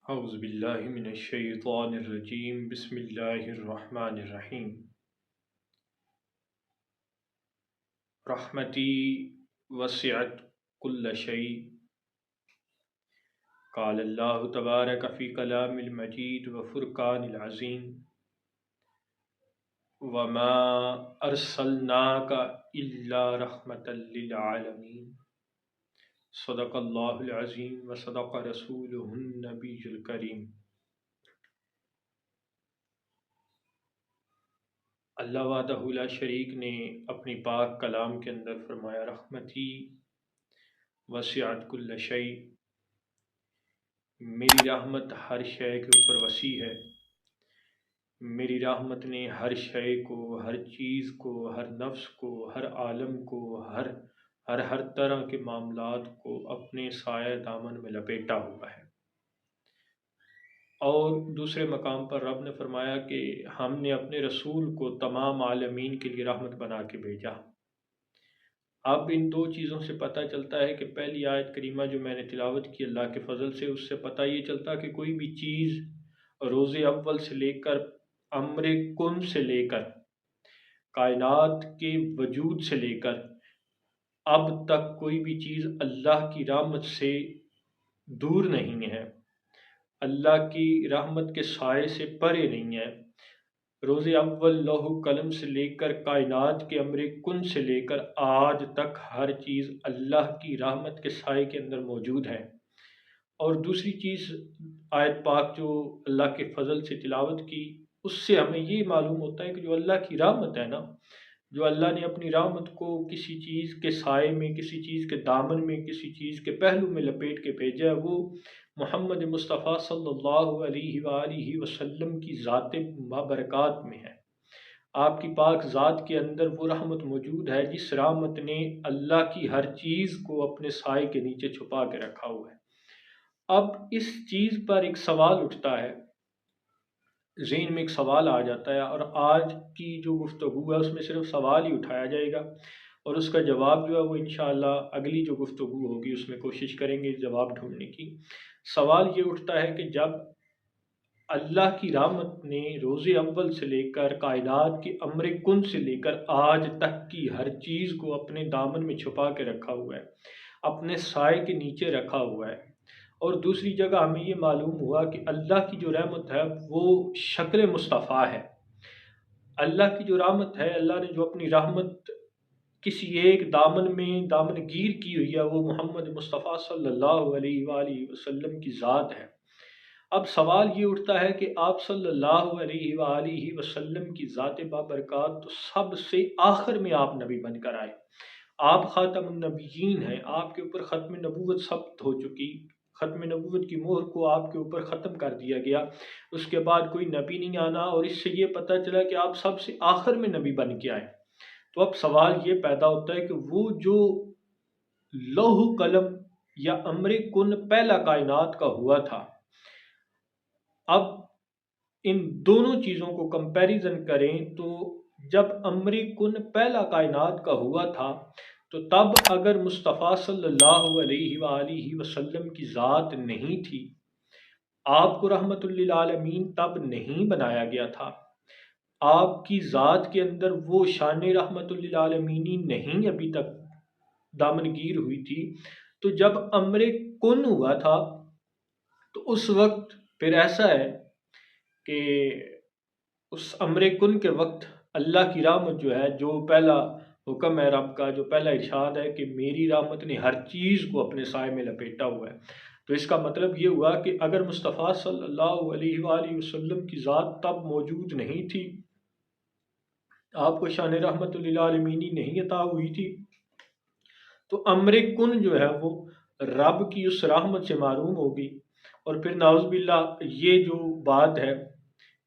اعوذ باللہ من الشیطان الرجیم بسم اللہ الرحمن الرحیم رحمتی وسعت کل شیء قال اللہ تبارک فی کلام المجید وفرقان العظیم وما ارسلناک الا رحمتا للعالمین صدق اللہ العظیم وصدق رسولہ النبی الکریم۔ اللہ وحدہ لا شریک نے اپنی پاک کلام کے اندر فرمایا رحمتی وسعت کل شیء، میری رحمت ہر شے کے اوپر وسیع ہے۔ میری رحمت نے ہر شے کو، ہر چیز کو، ہر نفس کو، ہر عالم کو، ہر طرح کے معاملات کو اپنے سایہ دامن میں لپیٹا ہوا ہے۔ اور دوسرے مقام پر رب نے فرمایا کہ ہم نے اپنے رسول کو تمام عالمین کے لیے رحمت بنا کے بھیجا۔ اب ان دو چیزوں سے پتہ چلتا ہے کہ پہلی آیت کریمہ جو میں نے تلاوت کی اللہ کے فضل سے، اس سے پتہ یہ چلتا کہ کوئی بھی چیز روز اول سے لے کر امر کن سے لے کر کائنات کے وجود سے لے کر اب تک کوئی بھی چیز اللہ کی رحمت سے دور نہیں ہے، اللہ کی رحمت کے سائے سے پرے نہیں ہے۔ روز اول لوح قلم سے لے کر کائنات کے امر کن سے لے کر آج تک ہر چیز اللہ کی رحمت کے سائے کے اندر موجود ہے۔ اور دوسری چیز آیت پاک جو اللہ کے فضل سے تلاوت کی، اس سے ہمیں یہ معلوم ہوتا ہے کہ جو اللہ کی رحمت ہے نا، جو اللہ نے اپنی رحمت کو کسی چیز کے سائے میں، کسی چیز کے دامن میں، کسی چیز کے پہلو میں لپیٹ کے بھیجا ہے، وہ محمد مصطفیٰ صلی اللہ علیہ وآلہ وسلم کی ذات بابرکات میں ہے۔ آپ کی پاک ذات کے اندر وہ رحمت موجود ہے جس رحمت نے اللہ کی ہر چیز کو اپنے سائے کے نیچے چھپا کے رکھا ہوا ہے۔ اب اس چیز پر ایک سوال اٹھتا ہے، ذہن میں ایک سوال آ جاتا ہے، اور آج کی جو گفتگو ہے اس میں صرف سوال ہی اٹھایا جائے گا، اور اس کا جواب جو ہے وہ انشاءاللہ اگلی جو گفتگو ہوگی اس میں کوشش کریں گے جواب ڈھونڈنے کی۔ سوال یہ اٹھتا ہے کہ جب اللہ کی رحمت نے روز اول سے لے کر کائنات کے امر کن سے لے کر آج تک کی ہر چیز کو اپنے دامن میں چھپا کے رکھا ہوا ہے، اپنے سائے کے نیچے رکھا ہوا ہے، اور دوسری جگہ ہمیں یہ معلوم ہوا کہ اللہ کی جو رحمت ہے وہ شکل مصطفیٰ ہے۔ اللہ کی جو رحمت ہے، اللہ نے جو اپنی رحمت کسی ایک دامن میں دامن گیر کی ہوئی ہے، وہ محمد مصطفیٰ صلی اللہ علیہ وآلہ وسلم کی ذات ہے۔ اب سوال یہ اٹھتا ہے کہ آپ صلی اللہ علیہ وآلہ وسلم کی ذات بابرکات تو سب سے آخر میں آپ نبی بن کر آئے، آپ خاتم النبیین ہیں، آپ کے اوپر ختم نبوت ثبت ہو چکی، ختم نبوت کی مہر کو آپ کے اوپر ختم کر دیا گیا، اس کے بعد کوئی نبی نہیں آنا، اور اس سے یہ پتہ چلا کہ آپ سب سے آخر میں نبی بن کے آئے۔ تو اب سوال یہ پیدا ہوتا ہے کہ وہ جو لوح قلم یا امر کن پہلا کائنات کا ہوا تھا، اب ان دونوں چیزوں کو کمپیریزن کریں تو جب امر کن پہلا کائنات کا ہوا تھا تو تب اگر مصطفیٰ صلی اللہ علیہ وآلہ وسلم کی ذات نہیں تھی، آپ کو رحمت للعالمین تب نہیں بنایا گیا تھا، آپ کی ذات کے اندر وہ شان رحمت للعالمینی نہیں ابھی تک دامنگیر ہوئی تھی، تو جب امر کن ہوا تھا تو اس وقت پھر ایسا ہے کہ اس امر کن کے وقت اللہ کی رحمت جو ہے، جو پہلا حکم ہے رب کا، جو پہلا ارشاد ہے کہ میری رحمت نے ہر چیز کو اپنے سائے میں لپیٹا ہوا ہے، تو اس کا مطلب یہ ہوا کہ اگر مصطفیٰ صلی اللہ علیہ وآلہ وسلم کی ذات تب موجود نہیں تھی، آپ کو شان رحمت للعالمینی نہیں عطا ہوئی تھی، تو امر کن جو ہے وہ رب کی اس رحمت سے معروم ہوگی، اور پھر نعوذ باللہ یہ جو بات ہے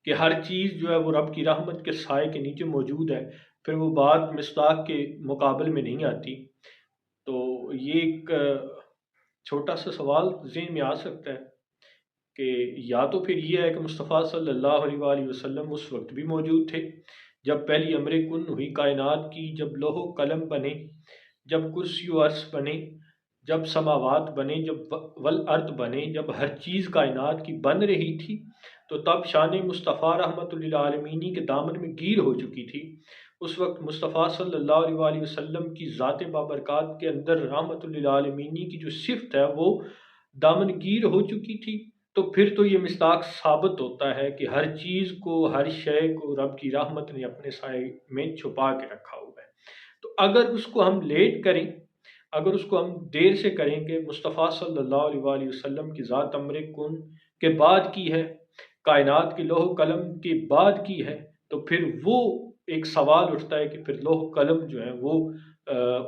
کہ ہر چیز جو ہے وہ رب کی رحمت کے سائے کے نیچے موجود ہے، پھر وہ بات مصداق کے مقابل میں نہیں آتی۔ تو یہ ایک چھوٹا سا سوال ذہن میں آ سکتا ہے کہ یا تو پھر یہ ہے کہ مصطفیٰ صلی اللہ علیہ وآلہ وسلم اس وقت بھی موجود تھے جب پہلی امر کن ہوئی کائنات کی، جب لوح و قلم بنے، جب کرسی و عرش بنے، جب سماوات بنے، جب والارض بنے، جب ہر چیز کائنات کی بن رہی تھی، تو تب شان مصطفیٰ رحمۃ للعالمینی کے دامن میں گیر ہو چکی تھی۔ اس وقت مصطفیٰ صلی اللہ علیہ وآلہ وسلم کی ذات بابرکات کے اندر رحمۃ للعالمینی کی جو صفت ہے وہ دامن گیر ہو چکی تھی۔ تو پھر تو یہ مصداق ثابت ہوتا ہے کہ ہر چیز کو، ہر شے کو رب کی رحمت نے اپنے سائے میں چھپا کے رکھا ہوا ہے۔ تو اگر اس کو ہم لیٹ کریں، اگر اس کو ہم دیر سے کریں کہ مصطفیٰ صلی اللہ علیہ وآلہ وسلم کی ذات امر کن کے بعد کی ہے، کائنات کے لوح قلم کے بعد کی ہے، تو پھر وہ ایک سوال اٹھتا ہے کہ پھر لوح قلم جو ہے وہ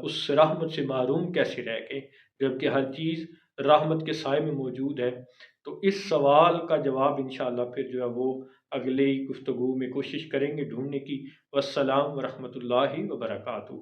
اس رحمت سے محروم کیسے رہ گئے، جبکہ ہر چیز رحمت کے سائے میں موجود ہے۔ تو اس سوال کا جواب انشاءاللہ پھر جو ہے وہ اگلی گفتگو میں کوشش کریں گے ڈھونڈنے کی۔ والسلام ورحمۃ اللہ وبرکاتہ۔